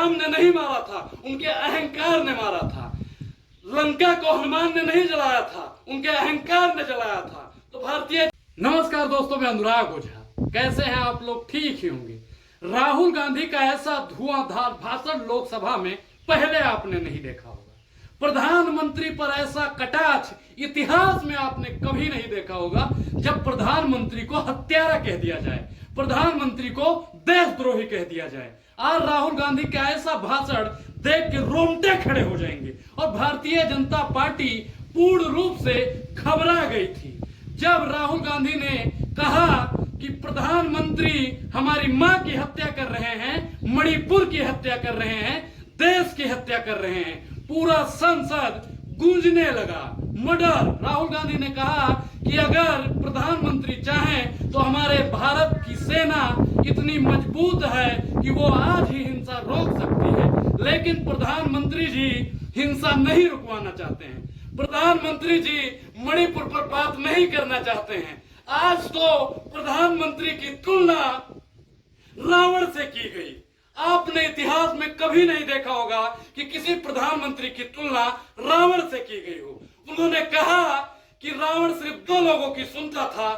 राम ने नहीं मारा था, उनके अहंकार ने मारा था। लंका को हनुमान ने नहीं जलाया था, उनके अहंकार ने जलाया था। तो भारतीय नमस्कार दोस्तों, मैं अनुराग ओझा। कैसे हैं आप लोग? ठीक ही होंगे। राहुल गांधी का ऐसा धुआंधार भाषण लोकसभा में पहले आपने नहीं देखा होगा। प्रधानमंत्री पर ऐसा कटाक्ष इतिहास में आपने कभी नहीं देखा होगा। जब प्रधानमंत्री को हत्यारा कह दिया जाए, प्रधानमंत्री को देशद्रोही कह दिया जाए। आज राहुल गांधी का ऐसा भाषण देख के रोंगटे खड़े हो जाएंगे। और भारतीय जनता पार्टी पूर्ण रूप से घबरा गई थी जब राहुल गांधी ने कहा कि प्रधानमंत्री हमारी मां की हत्या कर रहे हैं, मणिपुर की हत्या कर रहे हैं, देश की हत्या कर रहे हैं। पूरा संसद गूंजने लगा। मर्डर। राहुल गांधी ने कहा कि अगर प्रधानमंत्री चाहें तो हमारे भारत की सेना इतनी मजबूत है कि वो आज ही हिंसा रोक सकती है। लेकिन प्रधानमंत्री जी हिंसा नहीं रुकवाना चाहते हैं। प्रधानमंत्री जी मणिपुर पर बात नहीं करना चाहते हैं। आज तो प्रधानमंत्री की तुलना रावण से की गई। आपने इतिहास में कभी नहीं देखा होगा कि किसी प्रधानमंत्री की तुलना रावण से की गई हो। उन्होंने कहा कि रावण सिर्फ दो लोगों की सुनता था,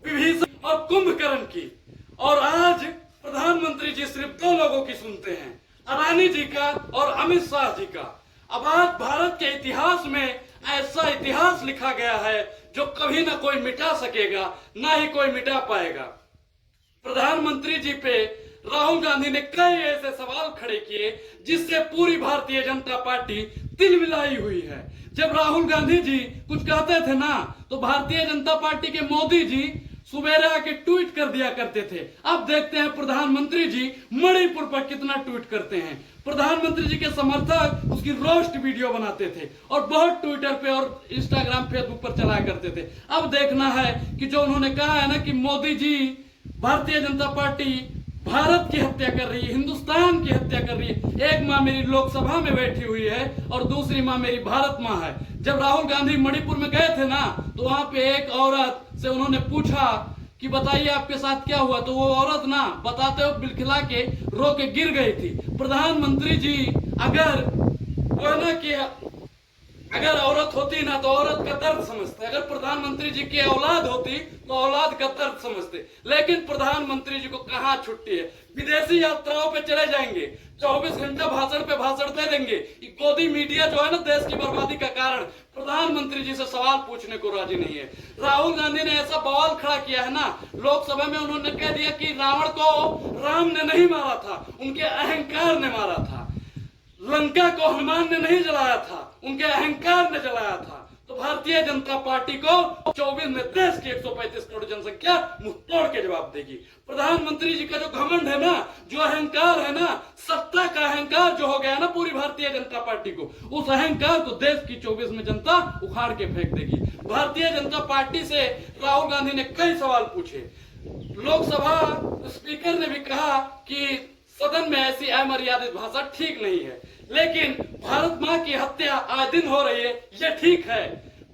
विभीषण और कुंभकर्ण की, और आज प्रधानमंत्री जी सिर्फ दो लोगों की सुनते हैं, अडानी जी का और अमित शाह जी का। अब आज भारत के इतिहास में ऐसा इतिहास लिखा गया है जो कभी ना कोई मिटा सकेगा, ना ही कोई मिटा पाएगा। प्रधानमंत्री जी पे राहुल गांधी ने कई ऐसे सवाल खड़े किए जिससे पूरी भारतीय जनता पार्टी तिलमिलाई हुई है। जब राहुल गांधी जी कुछ कहते थे ना, तो भारतीय जनता पार्टी के मोदी जी सुबेरे आके ट्वीट कर दिया करते थे। अब देखते हैं प्रधानमंत्री जी मणिपुर पर कितना ट्वीट करते हैं। प्रधानमंत्री जी के समर्थक उसकी रोस्ट वीडियो बनाते थे और बहुत ट्विटर पे और इंस्टाग्राम फेसबुक पर चलाया करते थे। अब देखना है कि जो उन्होंने कहा है ना कि मोदी जी, भारतीय जनता पार्टी भारत की हत्या कर रही है, हिंदुस्तान की हत्या कर रही है। एक माँ मेरी लोकसभा में बैठी हुई है और दूसरी माँ मेरी भारत माँ है। जब राहुल गांधी मणिपुर में गए थे ना, तो वहां पे एक औरत से उन्होंने पूछा कि बताइए आपके साथ क्या हुआ, तो वो औरत ना बताते हुए बिलखिला के रो के गिर गई थी। प्रधानमंत्री जी अगर वो ना कि अगर औरत होती ना तो औरत का दर्द समझते, अगर प्रधानमंत्री जी की औलाद होती तो औलाद का दर्द समझते। लेकिन प्रधानमंत्री जी को कहाँ छुट्टी है। विदेशी यात्राओं पे चले जाएंगे, 24 घंटा भाषण पे भाषण दे देंगे। गोदी मीडिया जो है ना देश की बर्बादी का कारण, प्रधानमंत्री जी से सवाल पूछने को राजी नहीं है। राहुल गांधी ने ऐसा बवाल खड़ा किया है ना लोकसभा में, उन्होंने कह दिया कि रावण को राम ने नहीं मारा था, उनके अहंकार ने मारा था। लंका को हनुमान ने नहीं जलाया था, उनके अहंकार ने जलाया था। तो भारतीय जनता पार्टी को 24 में देश की 135 करोड़ जनसंख्या मुंह तोड़ के जवाब देगी। प्रधानमंत्री जी का जो घमंड है ना, जो अहंकार है ना, सत्ता का अहंकार जो हो गया ना पूरी भारतीय जनता पार्टी को, उस अहंकार को देश की 24 में जनता उखाड़ के फेंक देगी। भारतीय जनता पार्टी से राहुल गांधी ने कई सवाल पूछे। लोकसभा स्पीकर ने भी कहा कि सदन में ऐसी अमर्यादित भाषा ठीक नहीं है। लेकिन भारत माँ की हत्या आए दिन हो रही है, यह ठीक है?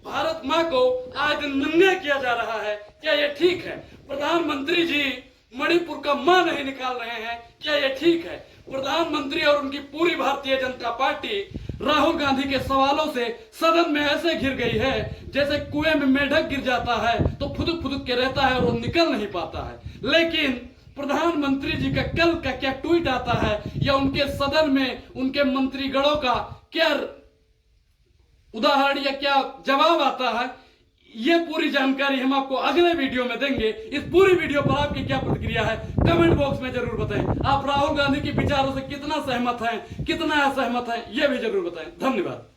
भारत माँ को आए दिन नंगा किया जा रहा है, क्या यह ठीक है? प्रधानमंत्री जी मणिपुर का मां नहीं निकाल रहे हैं, क्या यह ठीक है? प्रधानमंत्री और उनकी पूरी भारतीय जनता पार्टी राहुल गांधी के सवालों से सदन में ऐसे घिर गई है जैसे कुएं में मेढक गिर जाता है तो फुदुक फुदुक के रहता है और वो निकल नहीं पाता है। लेकिन प्रधानमंत्री जी का कल का क्या ट्वीट आता है या उनके सदन में उनके मंत्रीगणों का क्या उदाहरण या क्या जवाब आता है, ये पूरी जानकारी हम आपको अगले वीडियो में देंगे। इस पूरी वीडियो पर आपकी क्या प्रतिक्रिया है कमेंट बॉक्स में जरूर बताएं। आप राहुल गांधी के विचारों से कितना सहमत हैं, कितना असहमत हैं, यह भी जरूर बताएं। धन्यवाद।